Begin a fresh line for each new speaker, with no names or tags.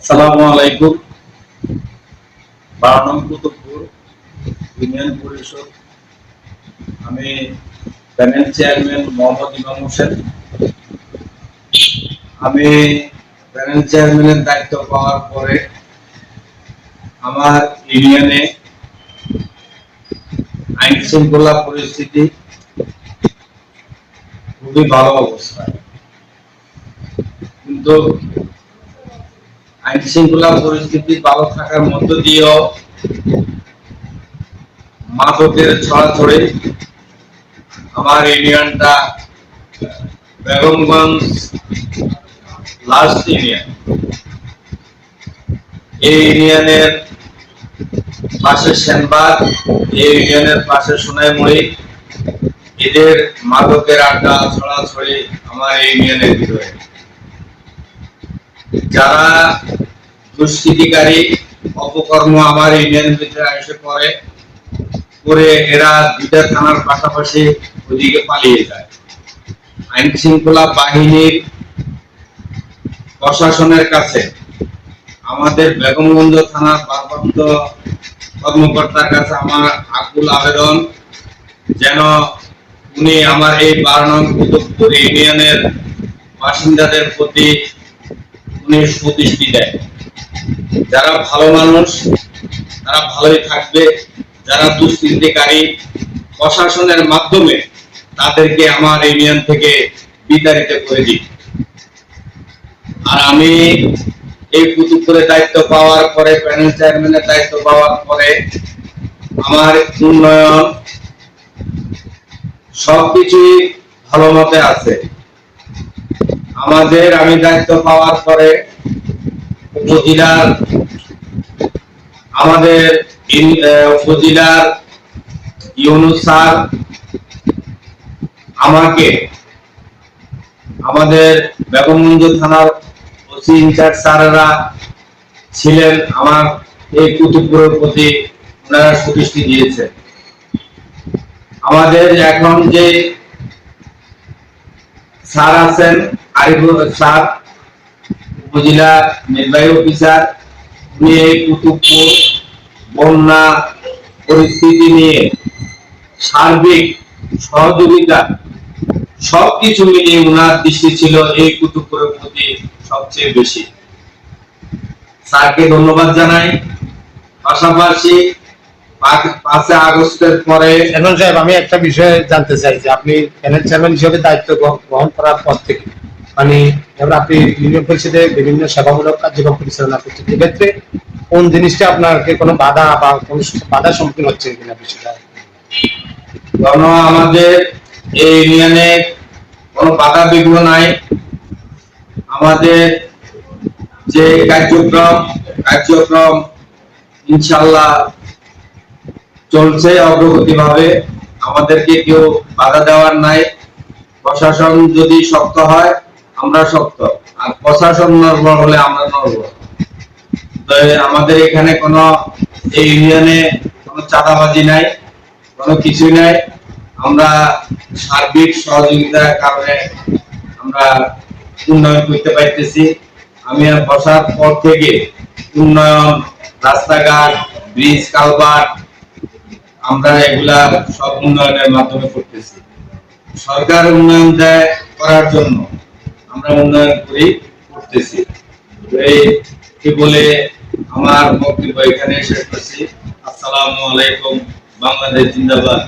আসসালামু আলাইকুম। 12 নং কুতুবপুর ইউনিয়ন পরিষদ। আমি প্যানেল চেয়ারম্যান মোহাম্মদ ইমাম হোসেন। আমি প্যানেল চেয়ারম্যানের দায়িত্ব পাওয়ার পরে আমার ইউনিয়নে আইন শৃঙ্খলা পরিস্থিতি খুবই ভালো অবস্থায়, কিন্তু আইন শৃঙ্খলা পরিস্থিতি ভালো থাকার মধ্য দিয়েও মাদকের ছড়াছড়ি আমার ইউনিয়নটা বেগমগঞ্জ লাস্ট ইউনিয়ন। এই ইউনিয়নের পাশে সেনবাগ, এই ইউনিয়নের পাশে সোনাইমুড়ি, এদের মাদকের আড্ডা ছড়াছড়ি আমার এই ইউনিয়নের ভিতরে। যারা দুষ্কৃতিকারী অপকর্ম আমার ইউনিয়নের ভিতরে এসে করে এরা দুইটা থানার পাশাপাশি ওদিকে পালিয়ে যায়। আইন শৃঙ্খলা বাহিনীর প্রশাসনের কাছে আমাদের বেগমগঞ্জ থানার ভারপ্রাপ্ত কর্মকর্তার কাছে আমার আকুল আবেদন, যেন উনি আমার এই 12 নং কুতুবপুর ইউনিয়নের বাসিন্দাদের প্রতি উনি সুদৃষ্টি দেয়। যারা ভালো মানুষ তারা ভালোই থাকবে, যারা দুষ্কৃতিকারী প্রশাসনের মাধ্যমে তাদেরকে আমার ইউনিয়ন থেকে বিতাড়িত করে দিই। আর আমি এই কুতুবপুরের দায়িত্ব পাওয়ার পরে, প্যানেল চেয়ারম্যানের দায়িত্ব পাওয়ার পরে আমার উন্নয়ন সবকিছুই ভালো মতে আছে। আমি দায়িত্ব পাওয়ার পরে উপজেলার আমাদের উপজেলার ইউনুস স্যার আমাকে আমাদের বেগমগঞ্জ থানার ওসি ইনচার্জ স্যারেরা ছিলেন আমার এই কুতুবপুরের প্রতি, ওনারা সুদৃষ্টি দিয়েছে। আমাদের এখন যে স্যার আছেন আরিফুল স্যার, উপজেলা নির্বাহী অফিসার, উনি এই কুতুবপুর বন্যা পরিস্থিতি নিয়ে সার্বিক সহযোগিতা সবকিছু মিলিয়ে ওনার দৃষ্টি ছিল এই কুতুবপুরের প্রতি সবচেয়ে বেশি। স্যারকে ধন্যবাদ জানাই। পাশাপাশি 5 আগস্টের পরে
এখন সাহেব, আমি একটা বিষয় জানতে চাই যে আপনি প্যানেল চেয়ারম্যান হিসেবে দায়িত্ব গ্রহণ করার পর থেকে আপনি ইউনিয়ন পরিষদে বিভিন্ন সেবামূলক কার্যক্রম পরিচালনা করছেন, এক্ষেত্রে কোন জিনিসটা আপনাকে কোনো বাধা বা কোনো বাধার সম্মুখীন হচ্ছে কিনা বিষয়টা?
আমাদের এই ইউনিয়নে কোনো বাধা বিঘ্ন নাই। আমাদের যে কার্যক্রম ইনশাআল্লাহ চলছে অগ্রগতি ভাবে। আমাদেরকে কেউ বাধা দেওয়ার নাই। প্রশাসন যদি শক্ত হয় আমরা শক্ত, আর প্রশাসন নড়বড় হলে আমরা নড়বড়। আমাদের এখানে কোনো এই ইউনিয়নে কোনো চাঁদাবাজি নাই, কোনো কিছুই নাই। আমরা সার্বিক সহযোগিতার কারণে আমরা উন্নয়ন করতে পারতেছি। আমি বসার পর থেকে উন্নয়ন, রাস্তাঘাট, ব্রিজ, কালভার্ট আমরা এগুলা সব উন্নয়নের মাধ্যমে করতেছি। সরকার উন্নয়ন দেয় করার জন্য আমরা উন্নয়ন করতেছি। এই বলে আমার বক্তব্য এখানে শেষ করছি। আসসালামু আলাইকুম। বাংলাদেশ জিন্দাবাদ।